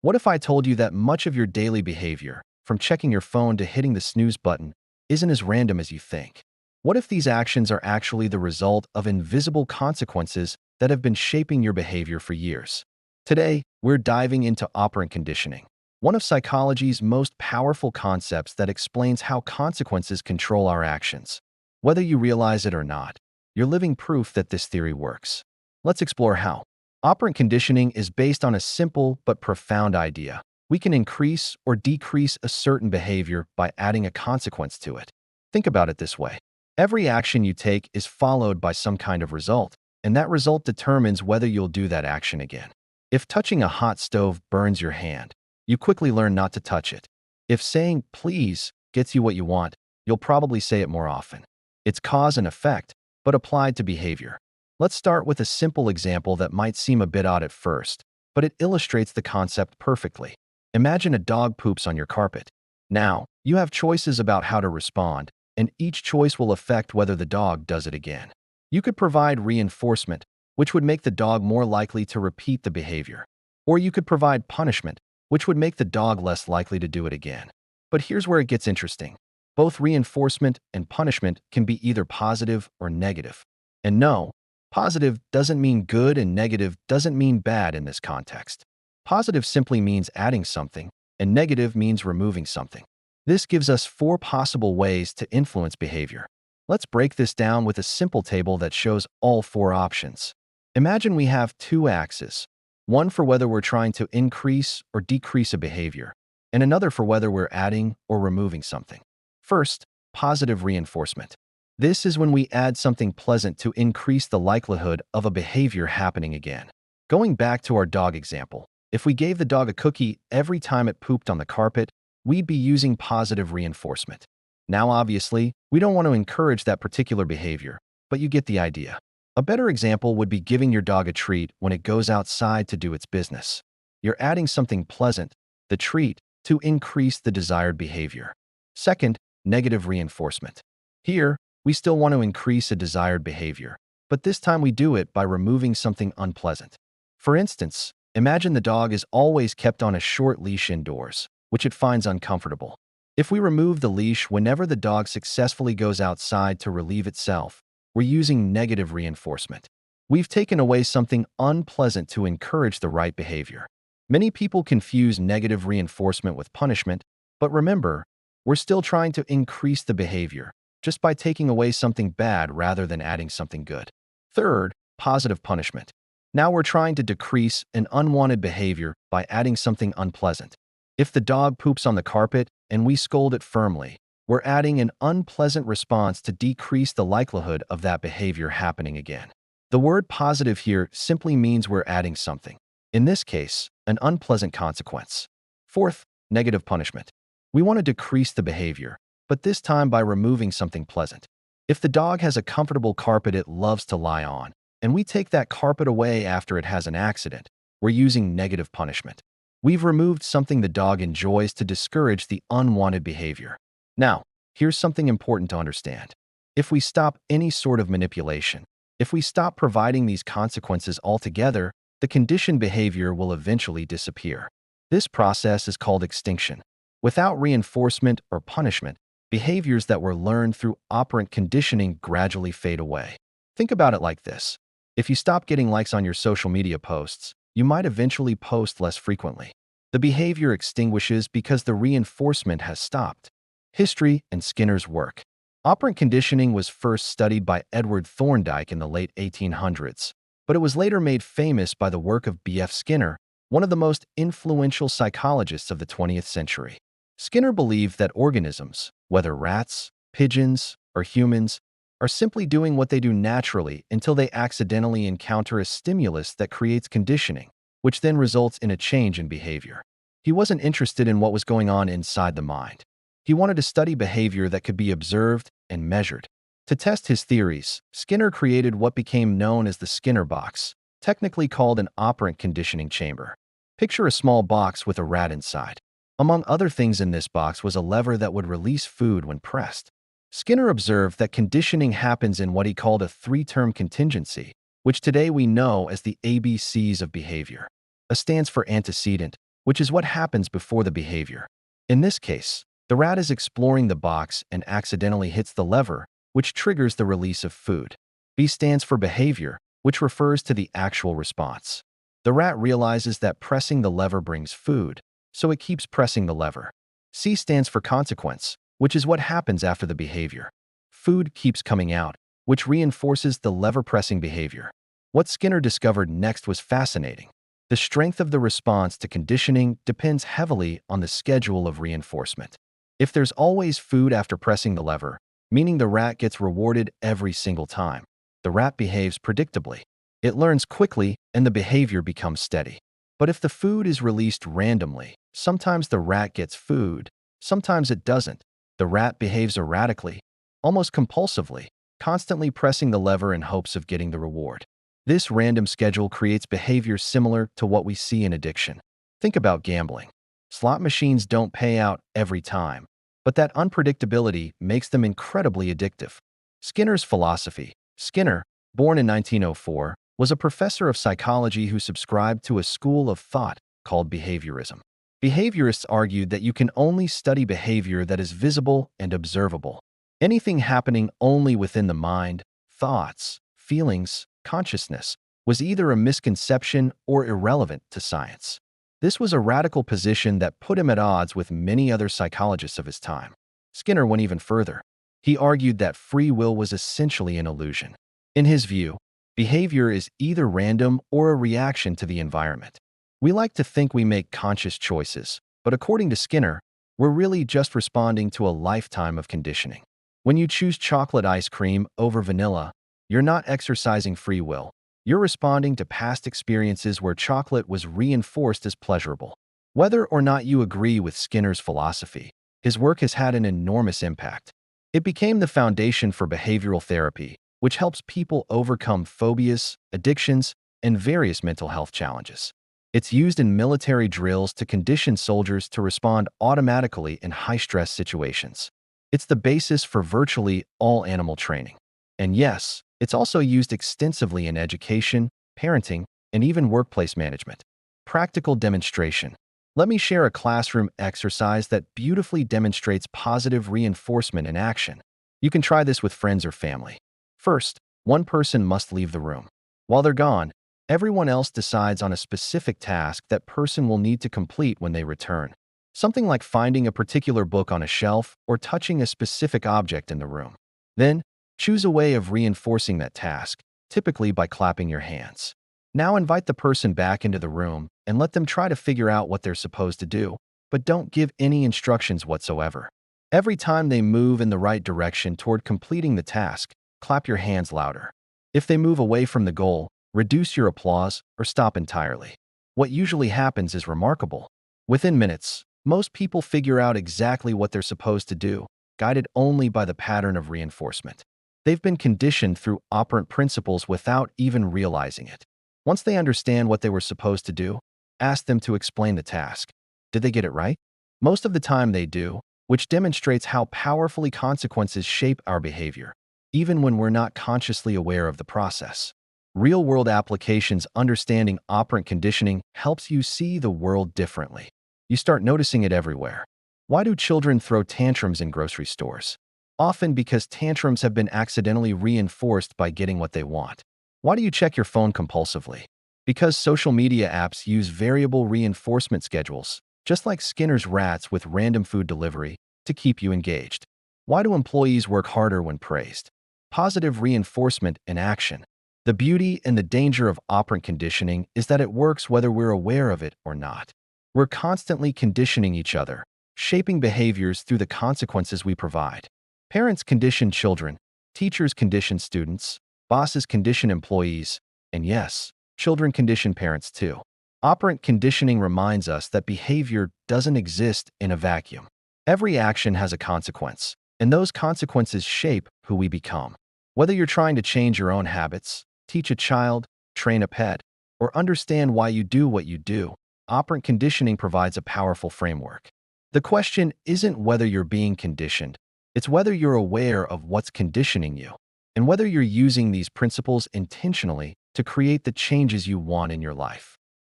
What if I told you that much of your daily behavior, from checking your phone to hitting the snooze button, isn't as random as you think? What if these actions are actually the result of invisible consequences that have been shaping your behavior for years? Today, we're diving into operant conditioning, one of psychology's most powerful concepts that explains how consequences control our actions. Whether you realize it or not, you're living proof that this theory works. Let's explore how. Operant conditioning is based on a simple but profound idea. We can increase or decrease a certain behavior by adding a consequence to it. Think about it this way. Every action you take is followed by some kind of result, and that result determines whether you'll do that action again. If touching a hot stove burns your hand, you quickly learn not to touch it. If saying please gets you what you want, you'll probably say it more often. It's cause and effect, but applied to behavior. Let's start with a simple example that might seem a bit odd at first, but it illustrates the concept perfectly. Imagine a dog poops on your carpet. Now, you have choices about how to respond, and each choice will affect whether the dog does it again. You could provide reinforcement, which would make the dog more likely to repeat the behavior. Or you could provide punishment, which would make the dog less likely to do it again. But here's where it gets interesting. Both reinforcement and punishment can be either positive or negative. And no, positive doesn't mean good and negative doesn't mean bad in this context. Positive simply means adding something, and negative means removing something. This gives us four possible ways to influence behavior. Let's break this down with a simple table that shows all four options. Imagine we have two axes, one for whether we're trying to increase or decrease a behavior, and another for whether we're adding or removing something. First, positive reinforcement. This is when we add something pleasant to increase the likelihood of a behavior happening again. Going back to our dog example, if we gave the dog a cookie every time it pooped on the carpet, we'd be using positive reinforcement. Now, obviously, we don't want to encourage that particular behavior, but you get the idea. A better example would be giving your dog a treat when it goes outside to do its business. You're adding something pleasant, the treat, to increase the desired behavior. Second, negative reinforcement. Here, we still want to increase a desired behavior, but this time we do it by removing something unpleasant. For instance, imagine the dog is always kept on a short leash indoors, which it finds uncomfortable. If we remove the leash whenever the dog successfully goes outside to relieve itself, we're using negative reinforcement. We've taken away something unpleasant to encourage the right behavior. Many people confuse negative reinforcement with punishment, but remember, we're still trying to increase the behavior, just by taking away something bad rather than adding something good. Third, positive punishment. Now we're trying to decrease an unwanted behavior by adding something unpleasant. If the dog poops on the carpet and we scold it firmly, we're adding an unpleasant response to decrease the likelihood of that behavior happening again. The word positive here simply means we're adding something. In this case, an unpleasant consequence. Fourth, negative punishment. We want to decrease the behavior, but this time by removing something pleasant. If the dog has a comfortable carpet it loves to lie on, and we take that carpet away after it has an accident, we're using negative punishment. We've removed something the dog enjoys to discourage the unwanted behavior. Now, here's something important to understand. If we stop any sort of manipulation, if we stop providing these consequences altogether, the conditioned behavior will eventually disappear. This process is called extinction. Without reinforcement or punishment, behaviors that were learned through operant conditioning gradually fade away. Think about it like this. If you stop getting likes on your social media posts, you might eventually post less frequently. The behavior extinguishes because the reinforcement has stopped. History and Skinner's work. Operant conditioning was first studied by Edward Thorndike in the late 1800s, but it was later made famous by the work of B.F. Skinner, one of the most influential psychologists of the 20th century. Skinner believed that organisms, whether rats, pigeons, or humans, are simply doing what they do naturally until they accidentally encounter a stimulus that creates conditioning, which then results in a change in behavior. He wasn't interested in what was going on inside the mind. He wanted to study behavior that could be observed and measured. To test his theories, Skinner created what became known as the Skinner box, technically called an operant conditioning chamber. Picture a small box with a rat inside. Among other things in this box was a lever that would release food when pressed. Skinner observed that conditioning happens in what he called a three-term contingency, which today we know as the ABCs of behavior. A stands for antecedent, which is what happens before the behavior. In this case, the rat is exploring the box and accidentally hits the lever, which triggers the release of food. B stands for behavior, which refers to the actual response. The rat realizes that pressing the lever brings food, so it keeps pressing the lever. C stands for consequence, which is what happens after the behavior. Food keeps coming out, which reinforces the lever-pressing behavior. What Skinner discovered next was fascinating. The strength of the response to conditioning depends heavily on the schedule of reinforcement. If there's always food after pressing the lever, meaning the rat gets rewarded every single time, the rat behaves predictably. It learns quickly and the behavior becomes steady. But if the food is released randomly, sometimes the rat gets food, sometimes it doesn't. The rat behaves erratically, almost compulsively, constantly pressing the lever in hopes of getting the reward. This random schedule creates behavior similar to what we see in addiction. Think about gambling. Slot machines don't pay out every time, but that unpredictability makes them incredibly addictive. Skinner's philosophy. Skinner, born in 1904, was a professor of psychology who subscribed to a school of thought called behaviorism. Behaviorists argued that you can only study behavior that is visible and observable. Anything happening only within the mind, thoughts, feelings, consciousness, was either a misconception or irrelevant to science. This was a radical position that put him at odds with many other psychologists of his time. Skinner went even further. He argued that free will was essentially an illusion. In his view, behavior is either random or a reaction to the environment. We like to think we make conscious choices, but according to Skinner, we're really just responding to a lifetime of conditioning. When you choose chocolate ice cream over vanilla, you're not exercising free will. You're responding to past experiences where chocolate was reinforced as pleasurable. Whether or not you agree with Skinner's philosophy, his work has had an enormous impact. It became the foundation for behavioral therapy, which helps people overcome phobias, addictions, and various mental health challenges. It's used in military drills to condition soldiers to respond automatically in high-stress situations. It's the basis for virtually all animal training. And yes, it's also used extensively in education, parenting, and even workplace management. Practical demonstration. Let me share a classroom exercise that beautifully demonstrates positive reinforcement in action. You can try this with friends or family. First, one person must leave the room. While they're gone, everyone else decides on a specific task that person will need to complete when they return. Something like finding a particular book on a shelf or touching a specific object in the room. Then, choose a way of reinforcing that task, typically by clapping your hands. Now invite the person back into the room and let them try to figure out what they're supposed to do, but don't give any instructions whatsoever. Every time they move in the right direction toward completing the task, clap your hands louder. If they move away from the goal, reduce your applause or stop entirely. What usually happens is remarkable. Within minutes, most people figure out exactly what they're supposed to do, guided only by the pattern of reinforcement. They've been conditioned through operant principles without even realizing it. Once they understand what they were supposed to do, ask them to explain the task. Did they get it right? Most of the time they do, which demonstrates how powerfully consequences shape our behavior, even when we're not consciously aware of the process. Real-world applications understanding operant conditioning helps you see the world differently. You start noticing it everywhere. Why do children throw tantrums in grocery stores? Often because tantrums have been accidentally reinforced by getting what they want. Why do you check your phone compulsively? Because social media apps use variable reinforcement schedules, just like Skinner's rats with random food delivery, to keep you engaged. Why do employees work harder when praised? Positive reinforcement in action. The beauty and the danger of operant conditioning is that it works whether we're aware of it or not. We're constantly conditioning each other, shaping behaviors through the consequences we provide. Parents condition children, teachers condition students, bosses condition employees, and yes, children condition parents too. Operant conditioning reminds us that behavior doesn't exist in a vacuum. Every action has a consequence, and those consequences shape who we become. Whether you're trying to change your own habits, teach a child, train a pet, or understand why you do what you do, operant conditioning provides a powerful framework. The question isn't whether you're being conditioned, it's whether you're aware of what's conditioning you, and whether you're using these principles intentionally to create the changes you want in your life.